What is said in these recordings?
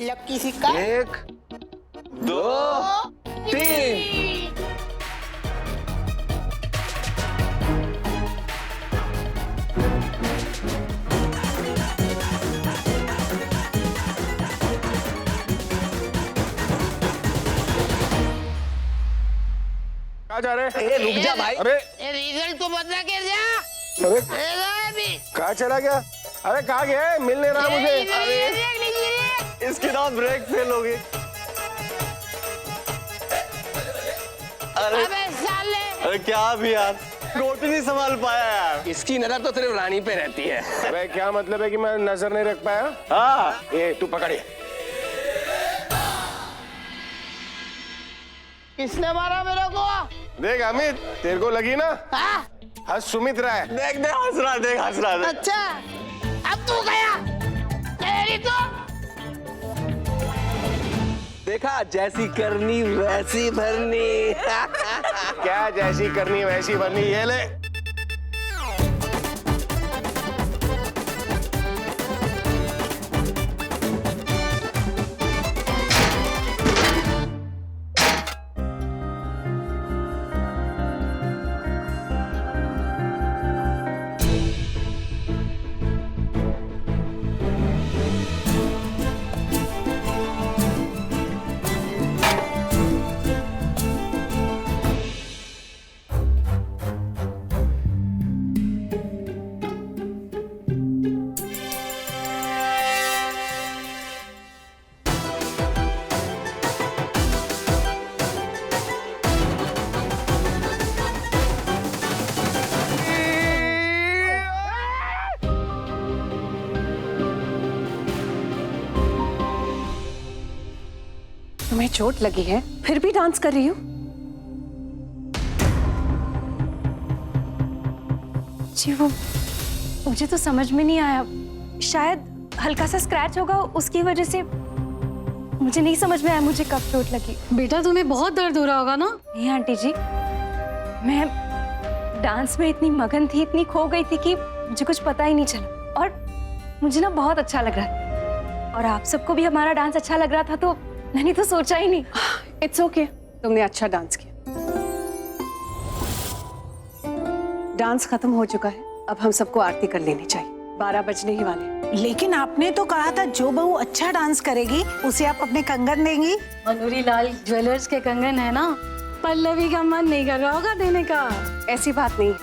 लक्की सिक्का। 1 2 3। कहाँ जा रहे? ए रुक जा भाई। अरे रिजल्ट तो बता के जा। अरे अभी कहाँ चला गया? अरे कहाँ गया है? मिल नहीं रहा मुझे। इसकी ना ब्रेक फेल हो गई। अबे साले। अरे क्या भी यार, गोटी नहीं संभाल पाया यार। इसकी नजर तो सिर्फ रानी पे रहती है। अरे क्या मतलब है कि मैं नजर नहीं रख पाया? हाँ ये तू पकड़िए। किसने मारा मेरे को? देख अमित, तेरे को लगी ना? हाँ? हंस सुमित रहा है। देख देख हंस रहा, देख हंस रहा। अच्छा, अब तू गया। तेरी तो देखा, जैसी करनी वैसी भरनी। क्या जैसी करनी वैसी बननी? ये ले। तुम्हें चोट लगी है फिर भी डांस कर रही हो? जी वो मुझे तो समझ में नहीं आया, शायद हल्का सा स्क्रैच होगा उसकी वजह से। मुझे नहीं समझ में आया मुझे कब चोट लगी। बेटा तुम्हें बहुत दर्द हो रहा होगा ना? नहीं आंटी जी, मैं डांस में इतनी मगन थी, इतनी खो गई थी कि मुझे कुछ पता ही नहीं चला। और मुझे ना बहुत अच्छा लग रहा था और आप सबको भी हमारा डांस अच्छा लग रहा था, तो मैंने तो सोचा ही नहीं। इट्स ओके, तुमने अच्छा डांस किया। डांस खत्म हो चुका है, अब हम सबको आरती कर लेनी चाहिए। 12 बजने ही वाले। लेकिन आपने तो कहा था जो बहू अच्छा डांस करेगी उसे आप अपने कंगन देंगी। मनोरी लाल ज्वेलर्स के कंगन है ना, पल्लवी का मन नहीं कर रहा होगा देने का। ऐसी बात नहीं,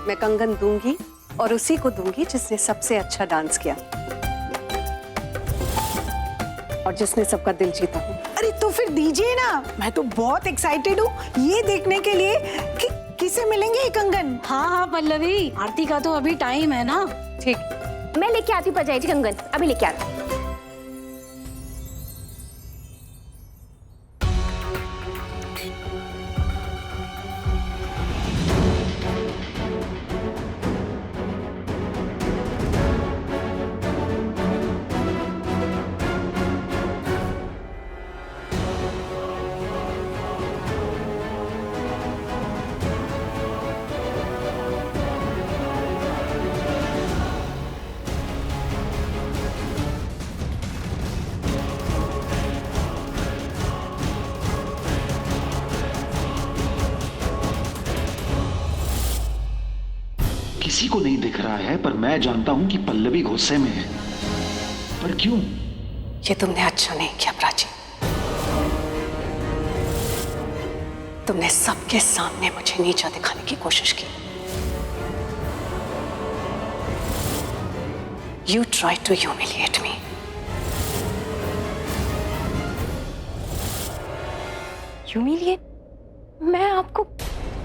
मैं कंगन दूंगी और उसी को दूंगी जिसने सबसे अच्छा डांस किया और जिसने सबका दिल जीता हो। अरे तो फिर दीजिए ना, मैं तो बहुत एक्साइटेड हूँ ये देखने के लिए कि किसे मिलेंगे ये कंगन। हाँ हाँ पल्लवी, आरती का तो अभी टाइम है ना। ठीक, मैं लेके आती हूँ भरजाई जी कंगन, अभी लेके आती हूँ। किसी को नहीं दिख रहा है, पर मैं जानता हूं कि पल्लवी गुस्से में है। पर क्यों? ये तुमने अच्छा नहीं किया प्राची। तुमने सबके सामने मुझे नीचा दिखाने की कोशिश की। You tried to humiliate me. Humiliate? मैं आपको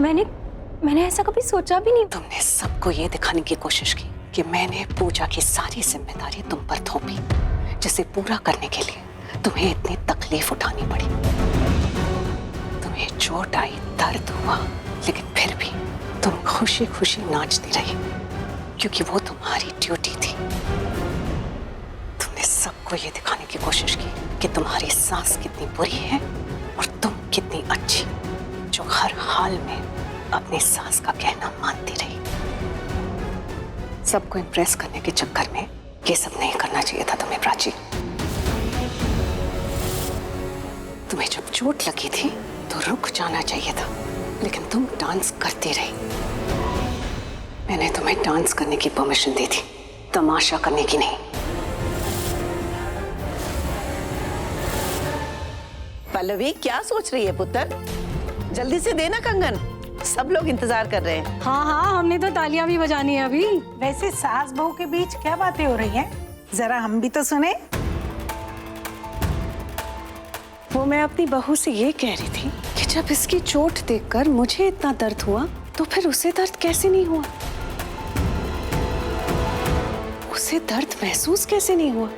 मैंने ऐसा कभी सोचा भी नहीं। तुमने सबको ये दिखाने की कोशिश की कि मैंने पूजा की सारी जिम्मेदारी तुम पर थोपी, जिसे पूरा करने के लिए तुम्हें इतनी तकलीफ उठानी पड़ी। तुम्हें चोट आई, दर्द हुआ, लेकिन फिर भी तुम खुशी खुशी नाचती रही, क्योंकि वो तुम्हारी ड्यूटी थी। तुमने सबको ये दिखाने की कोशिश की कि तुम्हारी सास कितनी बुरी है और तुम कितनी अच्छी, जो हर हाल में अपनी सास का कहना मानती रही। सबको इम्प्रेस करने के चक्कर में ये सब नहीं करना चाहिए था तुम्हें प्राची। तुम्हें जब चोट लगी थी तो रुक जाना चाहिए था, लेकिन तुम डांस करती रही। मैंने तुम्हें डांस करने की परमिशन दी थी, तमाशा करने की नहीं। पल्लवी क्या सोच रही है पुत्र? जल्दी से देना कंगन, सब लोग इंतजार कर रहे हैं। हाँ हाँ, हमने तो तालियां भी बजानी है अभी। वैसे सास बहू के बीच क्या बातें हो रही हैं? जरा हम भी तो सुने। वो मैं अपनी बहू से ये कह रही थी कि जब इसकी चोट देखकर मुझे इतना दर्द हुआ तो फिर उसे दर्द कैसे नहीं हुआ? उसे दर्द महसूस कैसे नहीं हुआ?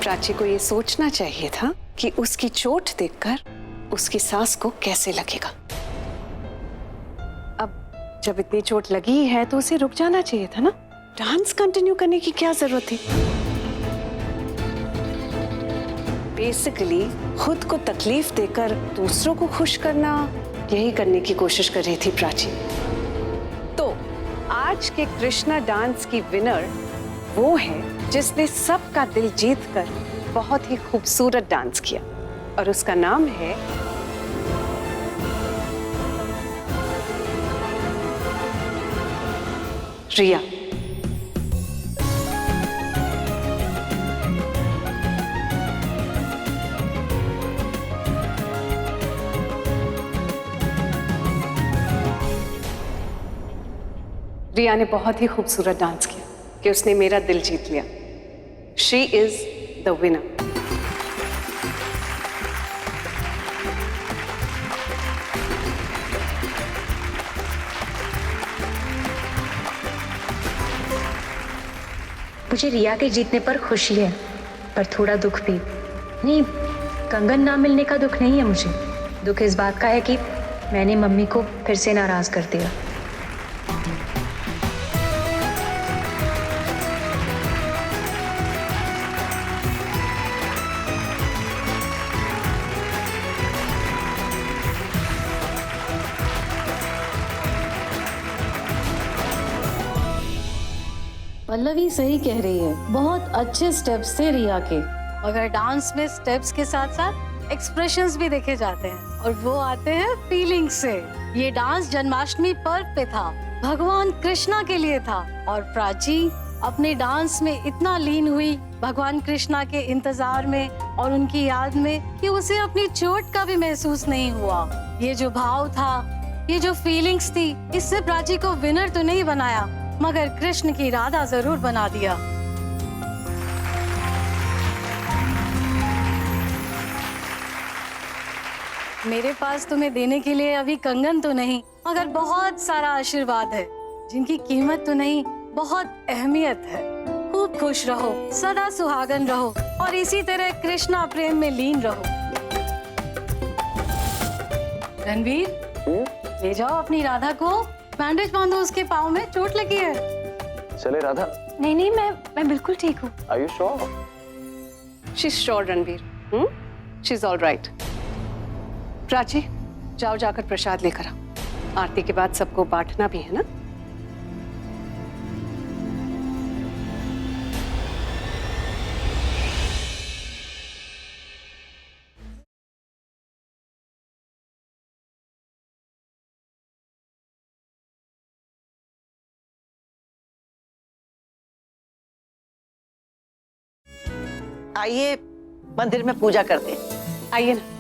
प्राची को ये सोचना चाहिए था कि उसकी चोट देखकर उसकी सास को कैसे लगेगा। अब जब इतनी चोट लगी है तो उसे रुक जाना चाहिए था ना। डांस कंटिन्यू करने की क्या जरूरत थी? बेसिकली खुद को तकलीफ देकर दूसरों को खुश करना, यही करने की कोशिश कर रही थी प्राची। तो आज के कृष्णा डांस की विनर वो है जिसने सबका दिल जीतकर बहुत ही खूबसूरत डांस किया, और उसका नाम है रिया। रिया ने बहुत ही खूबसूरत डांस किया कि उसने मेरा दिल जीत लिया। She is the winner. मुझे रिया के जीतने पर खुशी है, पर थोड़ा दुख भी। नहीं, कंगन ना मिलने का दुख नहीं है मुझे। दुख इस बात का है कि मैंने मम्मी को फिर से नाराज कर दिया। पल्लवी सही कह रही है, बहुत अच्छे स्टेप्स थे रिया के। मगर डांस में स्टेप्स के साथ साथ एक्सप्रेशंस भी देखे जाते हैं, और वो आते हैं फीलिंग से। ये डांस जन्माष्टमी पर्व पे था, भगवान कृष्णा के लिए था, और प्राची अपने डांस में इतना लीन हुई भगवान कृष्णा के इंतजार में और उनकी याद में कि उसे अपनी चोट का भी महसूस नहीं हुआ। ये जो भाव था, ये जो फीलिंग्स थी, इससे प्राची को विनर तो नहीं बनाया, मगर कृष्ण की राधा जरूर बना दिया। मेरे पास तुम्हें देने के लिए अभी कंगन तो नहीं, मगर बहुत सारा आशीर्वाद है, जिनकी कीमत तो नहीं, बहुत अहमियत है। खूब खुश रहो, सदा सुहागन रहो, और इसी तरह कृष्णा प्रेम में लीन रहो। रणवीर, ले जाओ अपनी राधा को, बैंडेज बांधो उसके पाँव में, चोट लगी है। चले राधा? नहीं नहीं, मैं बिल्कुल ठीक हूँ। Are you sure? She is sure Ranveer. She is all right. Prachi, जाओ जाकर प्रसाद लेकर आओ। आरती के बाद सबको बांटना भी है ना। आइए मंदिर में पूजा करते हैं। आइए ना।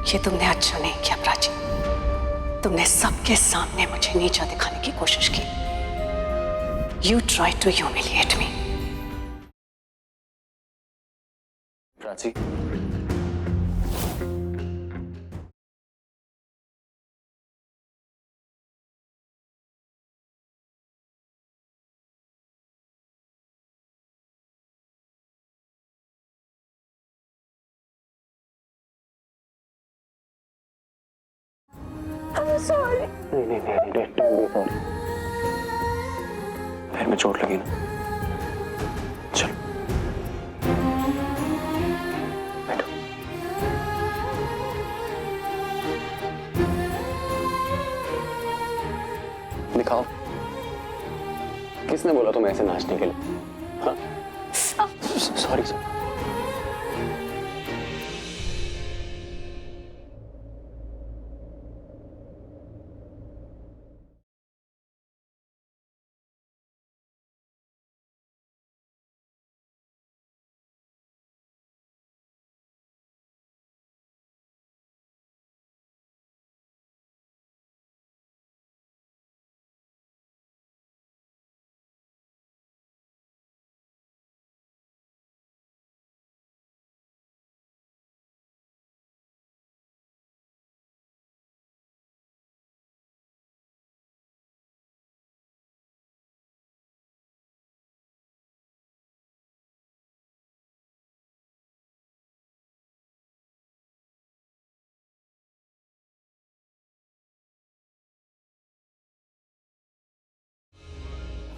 ये तुमने अच्छा नहीं किया प्राची। तुमने सबके सामने मुझे नीचा दिखाने की कोशिश की। You tried to humiliate me. Prachi, पैर में चोट लगी ना। चलो बैठो। दिखाओ, किसने बोला तुम्हें ऐसे नाचने के लिए? हाँ? Sorry sir.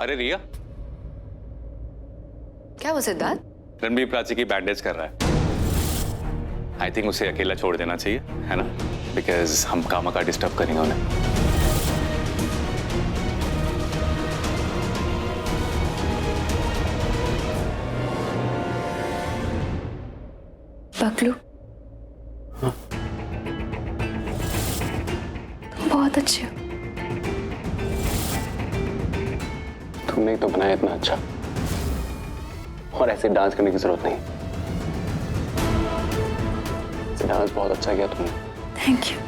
अरे रिया, क्या हुआ सिद्धार्थ? रणबीर प्राची की बैंडेज कर रहा है। आई थिंक उसे अकेला छोड़ देना चाहिए, है ना? बिकॉज हम काम का डिस्टर्ब करेंगे उन्हें। पगलू, तुम बहुत अच्छे हो। तुमने ही तो बनाया इतना अच्छा, और ऐसे डांस करने की जरूरत नहीं। ऐसे डांस बहुत अच्छा किया तुमने। Thank you.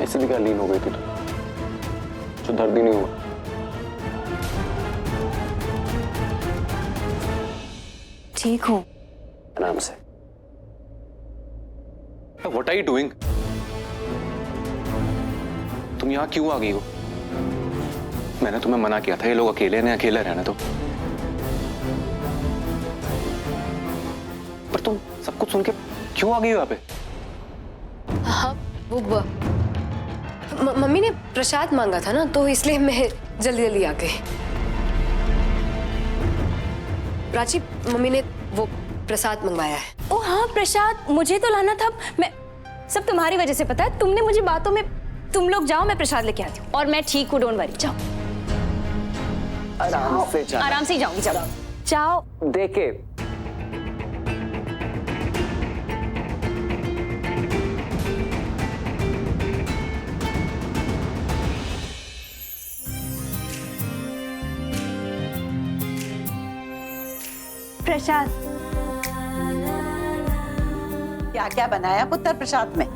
ऐसे भी क्या लीन हो गई थी तुम, जो दर्द ही नहीं हुआ। ठीक हूँ। आराम से। What are you doing? तुम यहाँ क्यों आ गई हो? मैंने तुम्हें मना किया था ये लोग अकेले ने अकेले रहना तो। पर तुम सब कुछ सुन के क्यों आ गई हो यहाँ पे? हाँ, वो मम्मी ने प्रसाद मांगा था ना, तो इसलिए मैं जल्दी जल्दी आ गई। प्राची, मम्मी ने वो प्रसाद मंगवाया है। ओ हाँ प्रसाद, मुझे तो लाना था। मैं सब तुम्हारी वजह से, पता है? तुमने मुझे बातों में, तुम लोग जाओ, मैं प्रसाद लेके आती हूँ। और मैं ठीक हूँ, डोंट वरी। जाओ आराम से जाना। आराम से ही जाऊंगी। जाओ जाओ। देखे प्रसाद। क्या क्या बनाया पुत्र प्रसाद में?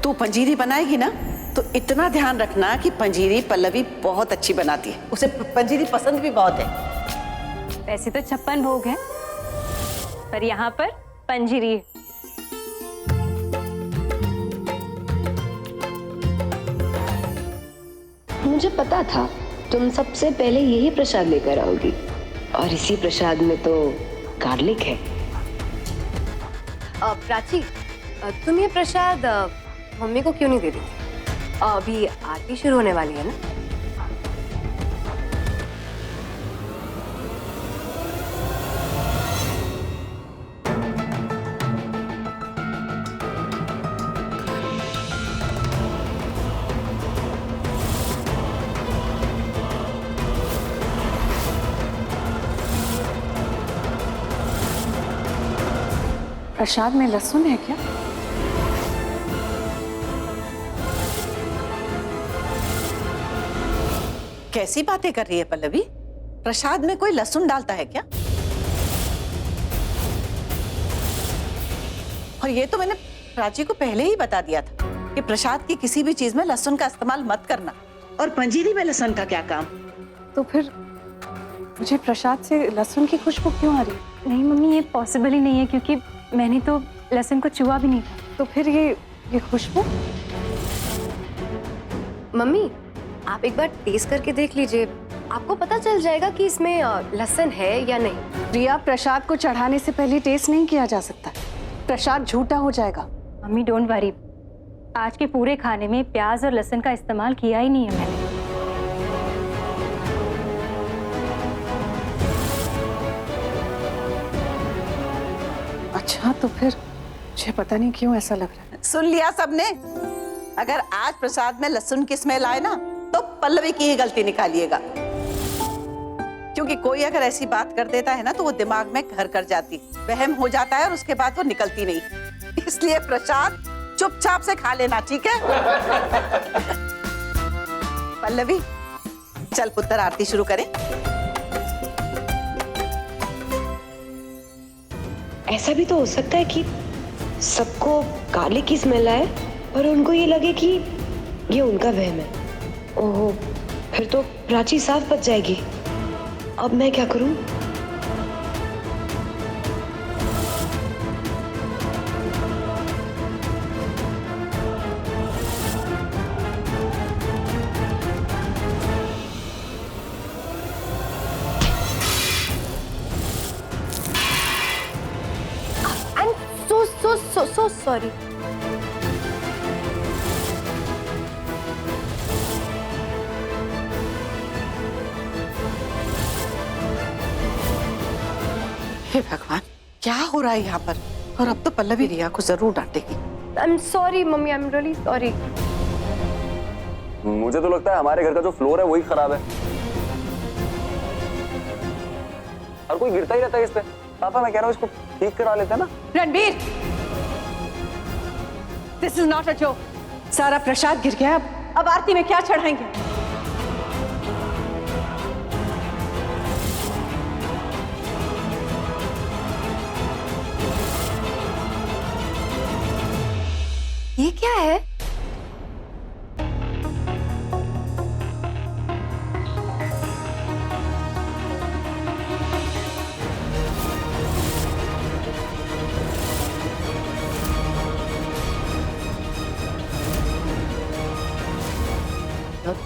तू पंजीरी बनाएगी ना, तो इतना ध्यान रखना कि पंजीरी पल्लवी बहुत अच्छी बनाती है। उसे पंजीरी पसंद भी बहुत है। वैसे तो 56 भोग है, पर यहाँ पर पंजीरी है। मुझे पता था तुम सबसे पहले यही प्रसाद लेकर आओगी, और इसी प्रसाद में तो गार्लिक है। प्राची, तुम ये प्रसाद मम्मी को क्यों नहीं दे रही? अभी आरती शुरू होने वाली है ना। प्रसाद में लहसुन है क्या? कैसी बातें कर रही है पल्लवी? प्रसाद में कोई लहसुन डालता है क्या? और ये तो मैंने प्राची को पहले ही बता दिया था कि प्रसाद की किसी भी चीज में लहसुन का इस्तेमाल मत करना। और पंजीरी में लहसुन का क्या काम? तो फिर मुझे प्रसाद से लहसुन की खुशबू क्यों आ रही है? नहीं मम्मी, ये पॉसिबल ही नहीं है, क्योंकि मैंने तो लहसुन को छुआ भी नहीं था। तो फिर ये खुशबू? मम्मी, आप एक बार टेस्ट करके देख लीजिए, आपको पता चल जाएगा कि इसमें लहसुन है या नहीं। रिया, प्रसाद को चढ़ाने से पहले टेस्ट नहीं किया जा सकता। प्रसाद झूठा हो जाएगा। मम्मी डोंट वरी, आज के पूरे खाने में प्याज और लहसुन का इस्तेमाल किया ही नहीं है मैंने। अच्छा, तो फिर मुझे पता नहीं क्यों ऐसा लग रहा है। सुन लिया सबने? अगर आज प्रसाद में लहसुन की स्मेल आए ना तो पल्लवी की ही गलती निकालिएगा, क्योंकि कोई अगर ऐसी बात कर देता है ना तो वो दिमाग में घर कर जाती, वहम हो जाता है और उसके बाद वो निकलती नहीं। इसलिए प्रसाद चुपचाप से खा लेना, ठीक है? पल्लवी चल पुत्र, आरती शुरू करें। ऐसा भी तो हो सकता है कि सबको गार्लिक की स्मेल आए और उनको ये लगे कि ये उनका वहम है। ओहो, फिर तो प्राची साफ बच जाएगी। अब मैं क्या करूं? so sorry. हे भगवान, क्या हो रहा है यहाँ पर? और अब तो पल्लवी रिया को जरूर डांटेगी। I'm sorry mummy, I'm really sorry. मुझे तो लगता है हमारे घर का जो फ्लोर है वही खराब है। हर कोई गिरता ही रहता है इस पे। पापा मैं कह रहा हूँ इसको ठीक करा लेते हैं ना। Ranbir, this is not a joke. सारा प्रसाद गिर गया, अब आरती में क्या चढ़ाएंगे? ये क्या है?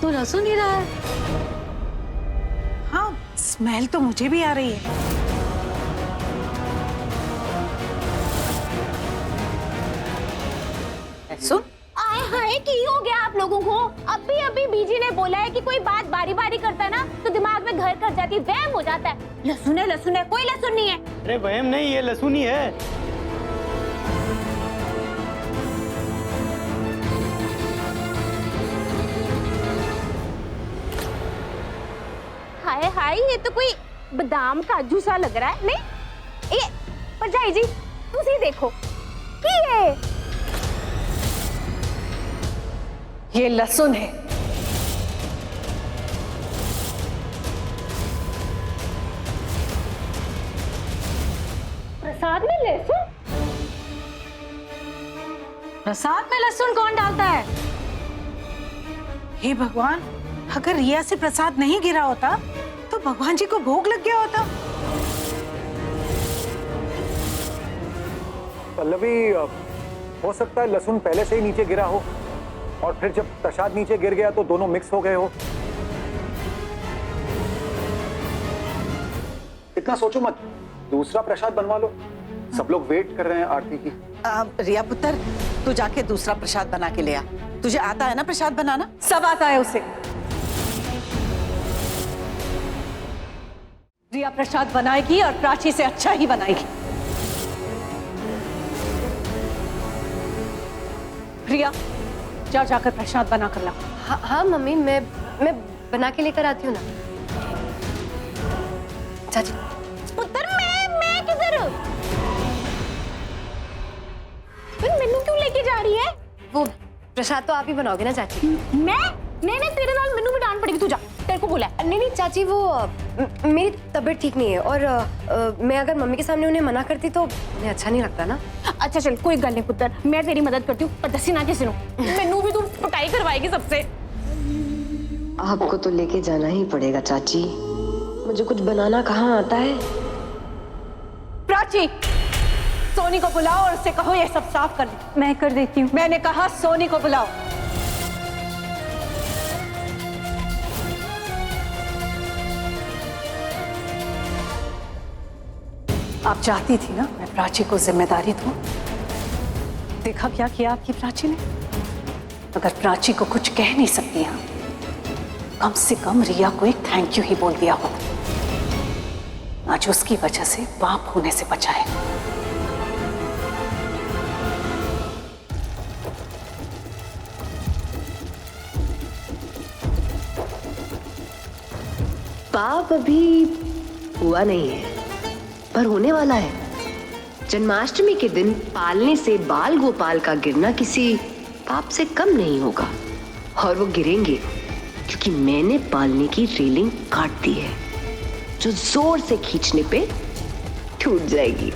तो लहसुन ही रहा है। हाँ, स्मेल तो मुझे भी आ रही है। सुन, आए हाय, की हो गया आप लोगों को? अभी बीजी ने बोला है कि कोई बात बारी बारी करता है ना तो दिमाग में घर कर जाती है, वहम हो जाता है। लहसुन है, कोई लहसुन नहीं है। अरे वहम नहीं, ये लहसुन ही है। हाय हाय, ये तो कोई बादाम काजू सा लग रहा है। नहीं, ये भरजाई जी तुसी देखो की ये लहसुन है। प्रसाद में लहसुन? प्रसाद में लहसुन कौन डालता है? हे भगवान, अगर रिया से प्रसाद नहीं गिरा होता तो भगवान जी को भोग लग गया होता। पल्लवी, हो सकता है लहसुन पहले से ही नीचे गिरा हो और फिर जब प्रसाद नीचे गिर गया तो दोनों मिक्स हो गए हो। इतना सोचो मत, दूसरा प्रसाद बनवा लो। सब लोग वेट कर रहे हैं आरती की। रिया पुत्र, तू जाके दूसरा प्रसाद बना के ले आ। तुझे आता है ना प्रसाद बनाना? सब आता है उसे। रिया प्रसाद बनाएगी और प्राची से अच्छा ही बनाएगी। रिया, जाकर प्रसाद बना कर ला। हाँ मम्मी, मैं बना के लेकर आती हूँ ना। चाची। पुत्र, मैं किधर? मैनू क्यों लेके जा रही है? वो प्रसाद तो आप ही बनाओगे ना चाची? नहीं, तेरे नाल मैनू भी डांट पड़ेगी। तू जा, तेरे को बोला है। नहीं चाची, वो मेरी तबीयत ठीक नहीं है और मैं अगर मम्मी के सामने उन्हें मना करती तो उन्हें अच्छा नहीं लगता ना। अच्छा चल, कोई गल नहीं पुत्र, मैं तेरी मदद करती हूँ, पर दसी ना किसी को। मैनू भी तू पिटाई करवाएगी सबसे। आपको तो लेके जाना ही पड़ेगा चाची, मुझे कुछ बनाना कहाँ आता है। प्राची, सोनी को बुलाओ और उससे कहो ये सब साफ कर दे। मैं कर देती हूँ। मैंने कहा सोनी को बुलाओ। आप चाहती थी ना मैं प्राची को जिम्मेदारी दूं, देखा क्या किया आपकी प्राची ने? अगर प्राची को कुछ कह नहीं सकती हैं, कम से कम रिया को एक थैंक यू ही बोल दिया होता। आज उसकी वजह से बाप होने से बचा है। पाप अभी हुआ नहीं है, पर होने वाला है। जन्माष्टमी के दिन पालने से बाल गोपाल का गिरना किसी पाप से कम नहीं होगा, और वो गिरेंगे क्योंकि मैंने पालने की रेलिंग काट दी है, जो जोर से खींचने पे टूट जाएगी।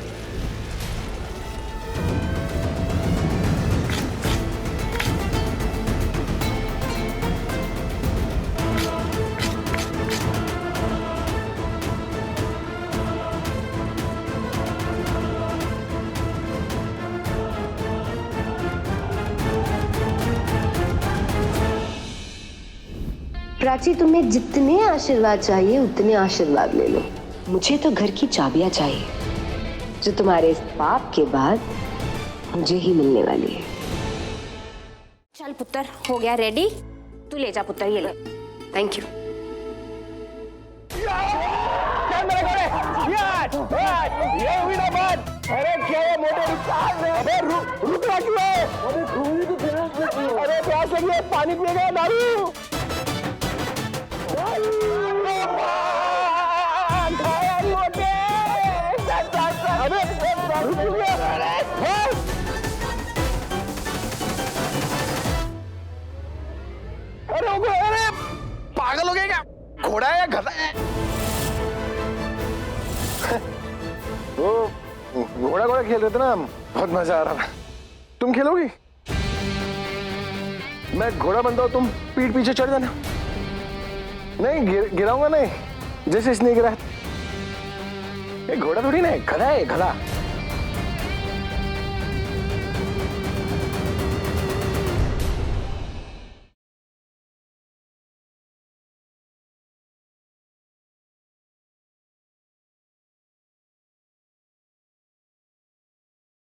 प्राची, तुम्हें जितने आशीर्वाद चाहिए उतने आशीर्वाद ले लो। मुझे तो घर की चाबियां चाहिए, जो तुम्हारे इस पाप के बाद मुझे ही मिलने वाली है। चल पुत्र, हो गया रेडी, तू ले जा पुत्र, ये ले। Thank you. ये हुई ना बात। अरे क्या ये मोटे अबे रुकना क्यों है? अरे प्यास लगी है, पानी पिएगा दारू? अरे पागल हो गए क्या? घोड़ा है या गधा है? वो घोड़ा घोड़ा खेल रहे थे ना, बहुत मजा आ रहा था। तुम खेलोगी? मैं घोड़ा बनता हूँ, तुम पीठ पीछे चढ़ जाना। नहीं गिराऊंगा नहीं, जैसे इसने गिरा। ये घोड़ा थोड़ी ना है, गधा है, गधा।